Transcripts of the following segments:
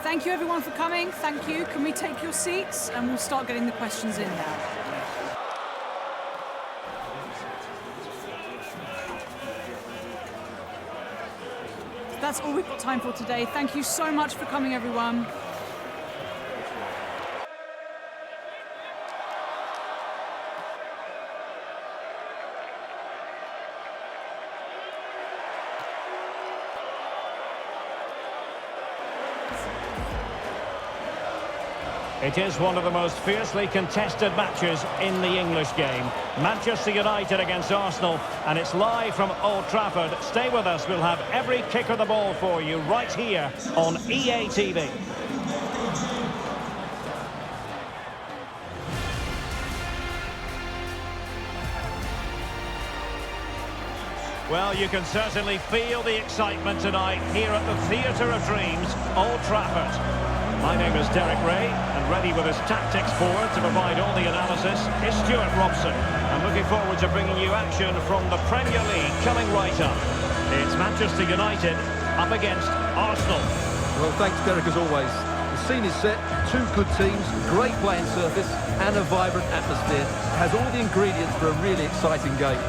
Thank you everyone for coming. Thank you. Can we take your seats and we'll start getting the questions in now. That's all we've got time for today. Thank you so much for coming, everyone. It is one of the most fiercely contested matches in the English game. Manchester United against Arsenal, and it's live from Old Trafford. Stay with us, we'll have every kick of the ball for you right here on EA TV. Well, you can certainly feel the excitement tonight here at the Theatre of Dreams, Old Trafford. My name is Derek Ray, and ready with his tactics board to provide all the analysis is Stuart Robson. I'm looking forward to bringing you action from the Premier League coming right up. It's Manchester United up against Arsenal. Well, thanks, Derek, as always. The scene is set, two good teams, great playing surface, and a vibrant atmosphere. It has all the ingredients for a really exciting game.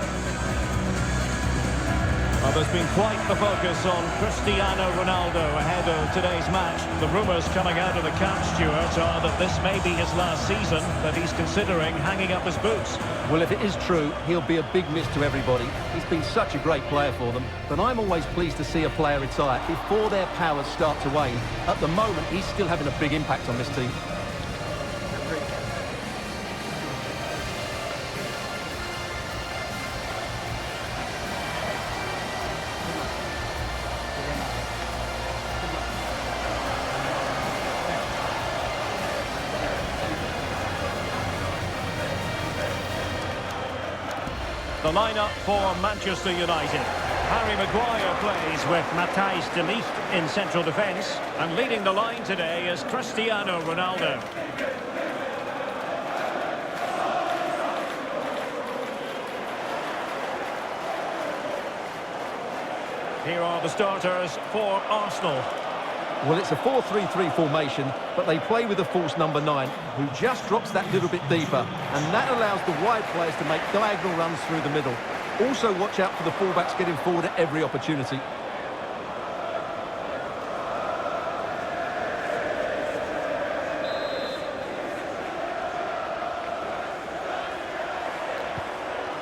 Well, there's been quite the focus on Cristiano Ronaldo ahead of today's match. The rumours coming out of the camp, Stuart, are that this may be his last season, that he's considering hanging up his boots. Well, if it is true, he'll be a big miss to everybody. He's been such a great player for them, but I'm always pleased to see a player retire before their powers start to wane. At the moment, he's still having a big impact on this team. The lineup for Manchester United. Harry Maguire plays with Matthijs de Ligt in central defence, and leading the line today is Cristiano Ronaldo. Here are the starters for Arsenal. Well, it's a 4-3-3 formation, but they play with a false number 9, who just drops that little bit deeper, and that allows the wide players to make diagonal runs through the middle. Also, watch out for the fullbacks getting forward at every opportunity.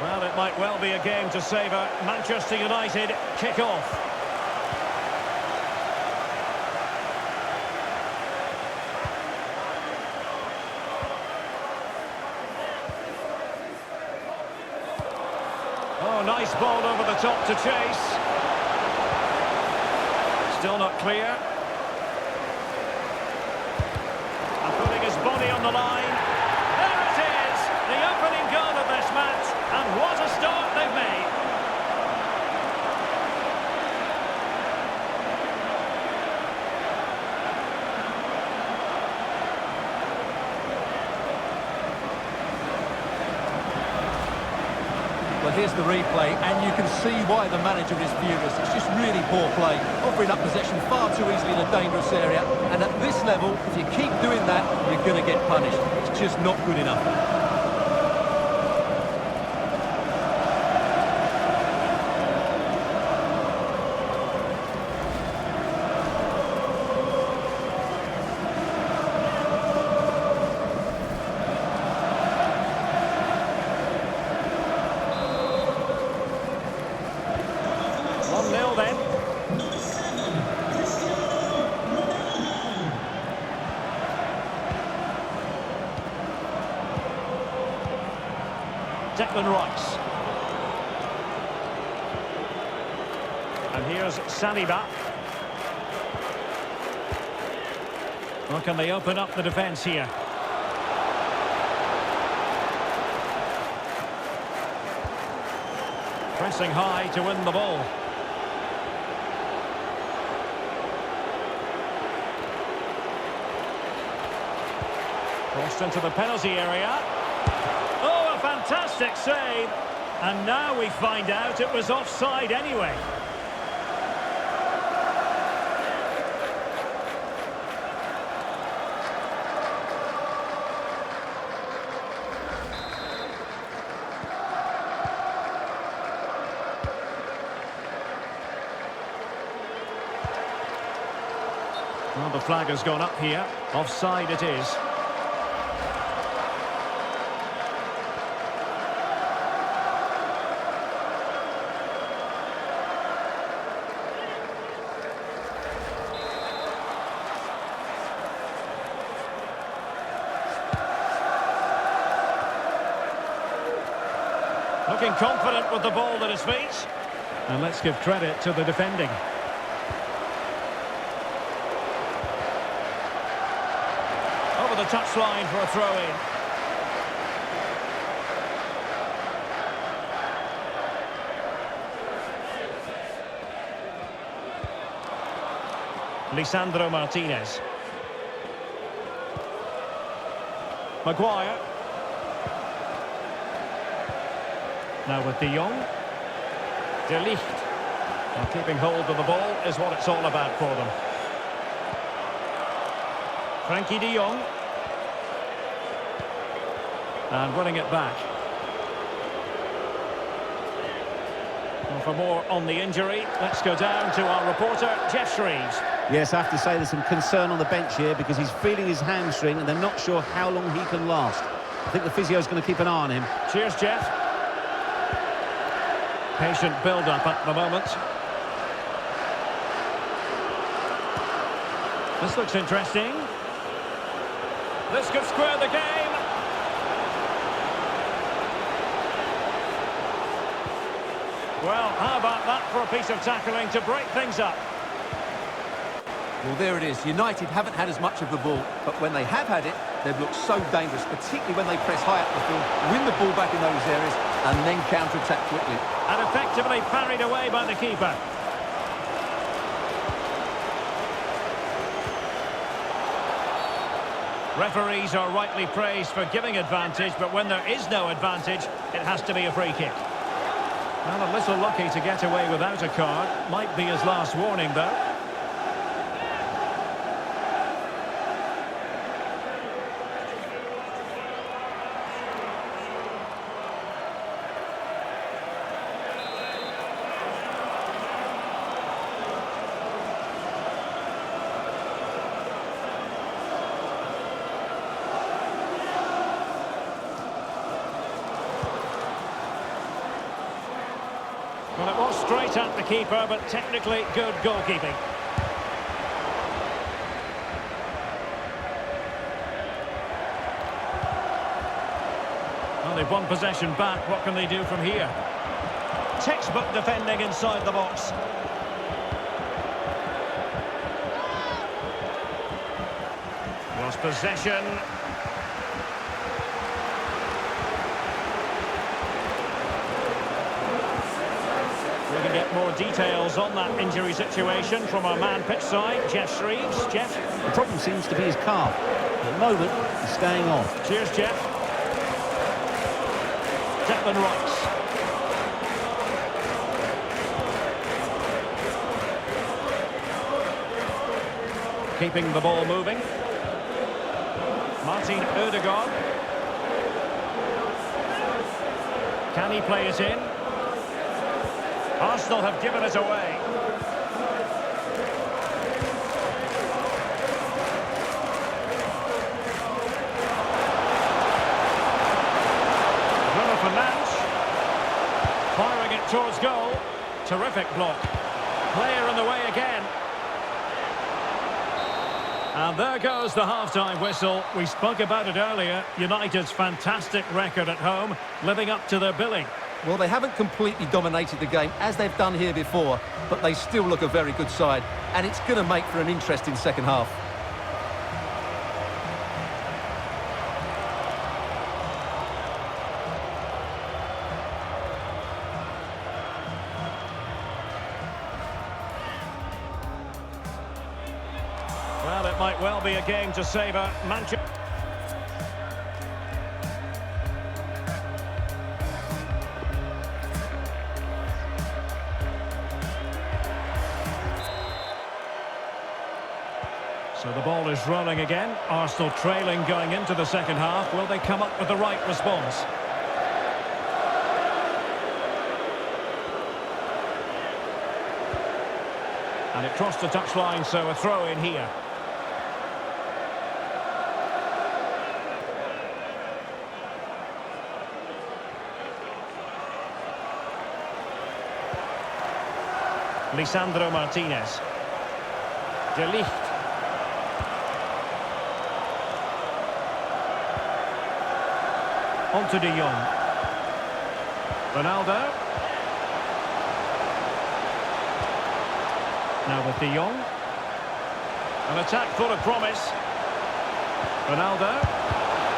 Well, it might well be a game to savour. Manchester United kick off. Oh, nice ball over the top to chase. Still not clear. And putting his body on the line. There it is! The opening goal of this match. And what a start they've made. Well, here's the replay, and you can see why the manager is furious. It's just really poor play, offering up possession far too easily in a dangerous area. And at this level, if you keep doing that, you're going to get punished. It's just not good enough. Declan Rice. And here's Saliba. Well, can they open up the defence here? Pressing high to win the ball. Crossed into the penalty area. Oh, a fantastic save. And now we find out it was offside anyway. Well, the flag has gone up here. Offside it is. Looking confident with the ball at his feet. And let's give credit to the defending. Over the touchline for a throw-in. Lisandro Martinez. Maguire. Now with De Jong. De Ligt. Well, keeping hold of the ball is what it's all about for them. Frankie De Jong. And winning it back. Well, for more on the injury, let's go down to our reporter, Jeff Shreves. Yes, I have to say there's some concern on the bench here because he's feeling his hamstring and they're not sure how long he can last. I think the physio's going to keep an eye on him. Cheers, Jeff. Patient build-up at the moment. This looks interesting. This could square the game. Well, how about that for a piece of tackling to break things up? Well, there it is. United haven't had as much of the ball, but when they have had it, they've looked so dangerous, particularly when they press high up the field, win the ball back in those areas, and then counter-attack quickly. And effectively parried away by the keeper. Referees are rightly praised for giving advantage, but when there is no advantage, it has to be a free kick. Well, a little lucky to get away without a card. Might be his last warning, though. Well, it was straight at the keeper, but technically good goalkeeping. Well, they've won possession back. What can they do from here? Textbook defending inside the box. Lost possession. We can get more details on that injury situation from our man pitch side, Jeff Shreves. Jeff? The problem seems to be his calf. At the moment, he's staying off. Cheers, Jeff. Declan Rice. Keeping the ball moving. Martin Ødegaard. Can he play it in? Arsenal have given it away. Bruno Fernandes. Firing it towards goal. Terrific block. Player in the way again. And there goes the half-time whistle. We spoke about it earlier. United's fantastic record at home, living up to their billing. Well, they haven't completely dominated the game as they've done here before, but they still look a very good side, and it's going to make for an interesting second half. Well, it might well be a game to savour. Manchester. So the ball is rolling again. Arsenal trailing going into the second half. Will they come up with the right response? And it crossed the touchline, so a throw in here. Lisandro Martinez. De Ligt. On to De Jong. Ronaldo. Now with De Jong. An attack full of promise. Ronaldo.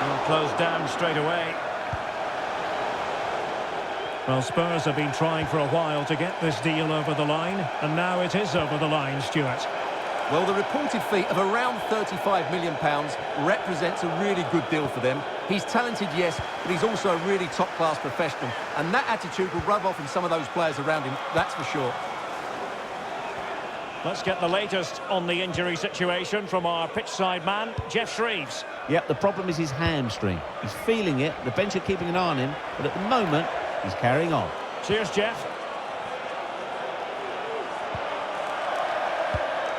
Will close down straight away. Well, Spurs have been trying for a while to get this deal over the line, and now it is over the line, Stuart. Well, the reported fee of around £35 million represents a really good deal for them. He's talented, yes, but he's also a really top-class professional, and that attitude will rub off in some of those players around him, that's for sure. Let's get the latest on the injury situation from our pitchside man, Jeff Shreves. Yep, the problem is his hamstring. He's feeling it, the bench are keeping an eye on him, but at the moment, he's carrying on. Cheers, Jeff.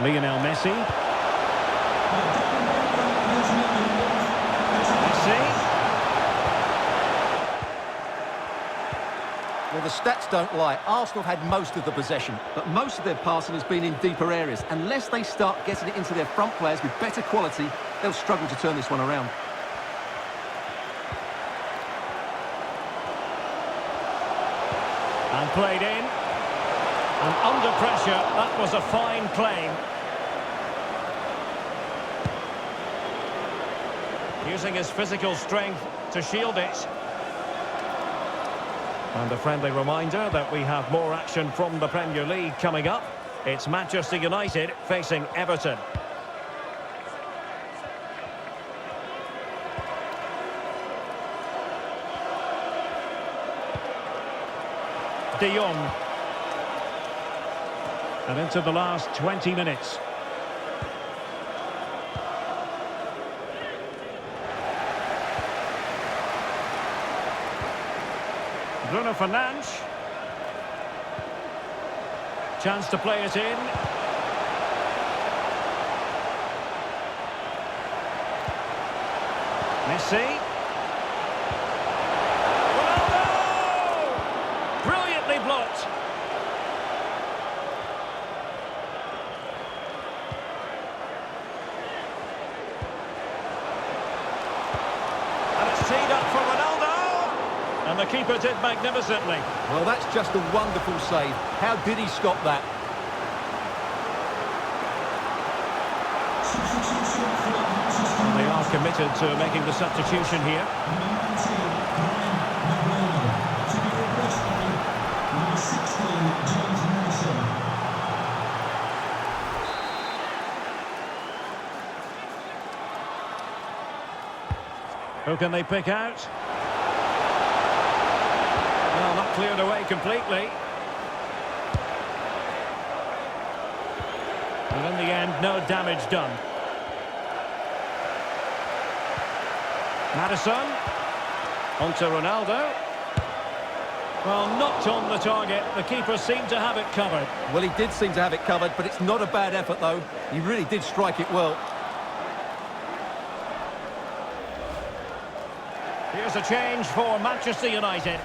Lionel Messi. Messi. Well, the stats don't lie. Arsenal had most of the possession, but most of their passing has been in deeper areas. Unless they start getting it into their front players with better quality, they'll struggle to turn this one around. And played in. And under pressure, that was a fine claim. Using his physical strength to shield it. And a friendly reminder that we have more action from the Premier League coming up. It's Manchester United facing Everton. De Jong. And into the last 20 minutes. Bruno Fernandes. Chance to play it in. Messi. Ronaldo! Brilliantly blocked. And it's teed up for Ronaldo. And the keeper did magnificently. Well, that's just a wonderful save. How did he stop that? They are committed to making the substitution here. Who can they pick out? Well, not cleared away completely. And in the end, no damage done. Maddison. On to Ronaldo. Well, not on the target. The keeper seemed to have it covered. Well, he did seem to have it covered, but it's not a bad effort, though. He really did strike it well. Here's a change for Manchester United.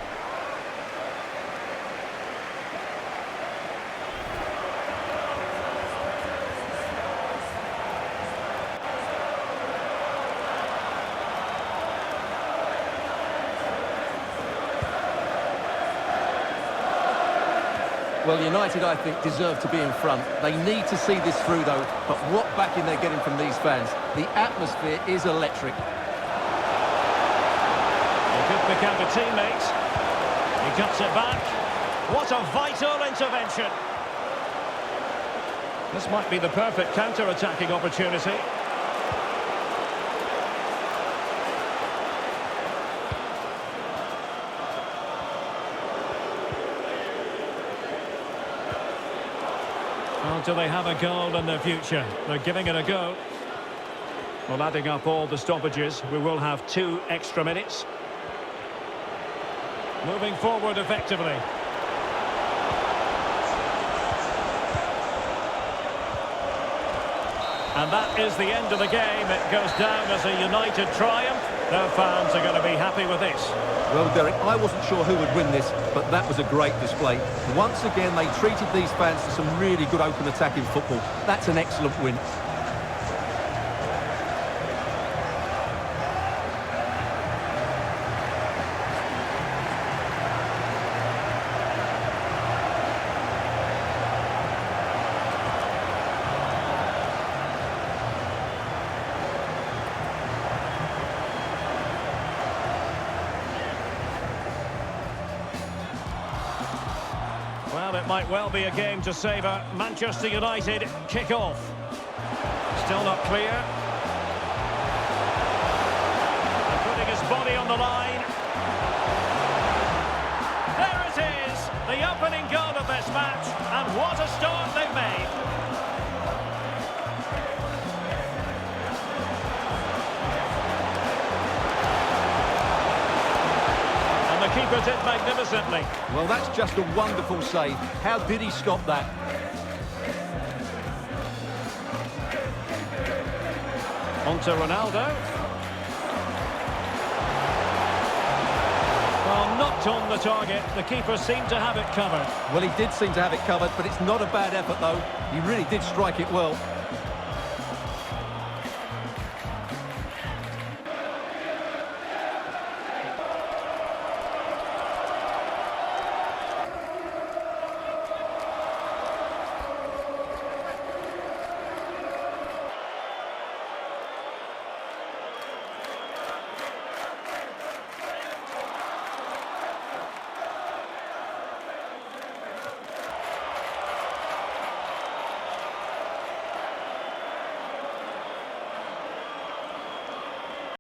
Well, United, I think, deserve to be in front. They need to see this through, though. But what backing they're getting from these fans. The atmosphere is electric. He could pick out a teammate. He cuts it back. What a vital intervention. This might be the perfect counter-attacking opportunity. Well, do they have a goal in their future? They're giving it a go. Well, adding up all the stoppages, we will have 2 extra minutes. Moving forward effectively. And that is the end of the game. It goes down as a United triumph. No fans are going to be happy with this. Well, Derek, I wasn't sure who would win this, but that was a great display. Once again, they treated these fans to some really good open attacking football. That's an excellent win. Well, it might well be a game to savour. Manchester United kick off. Still not clear. And putting his body on the line. There it is, the opening goal of this match. And what a start they've made. The keeper did magnificently. Well, that's just a wonderful save. How did he stop that? On to Ronaldo. Well, knocked on the target. The keeper seemed to have it covered. Well, he did seem to have it covered, but it's not a bad effort, though. He really did strike it well.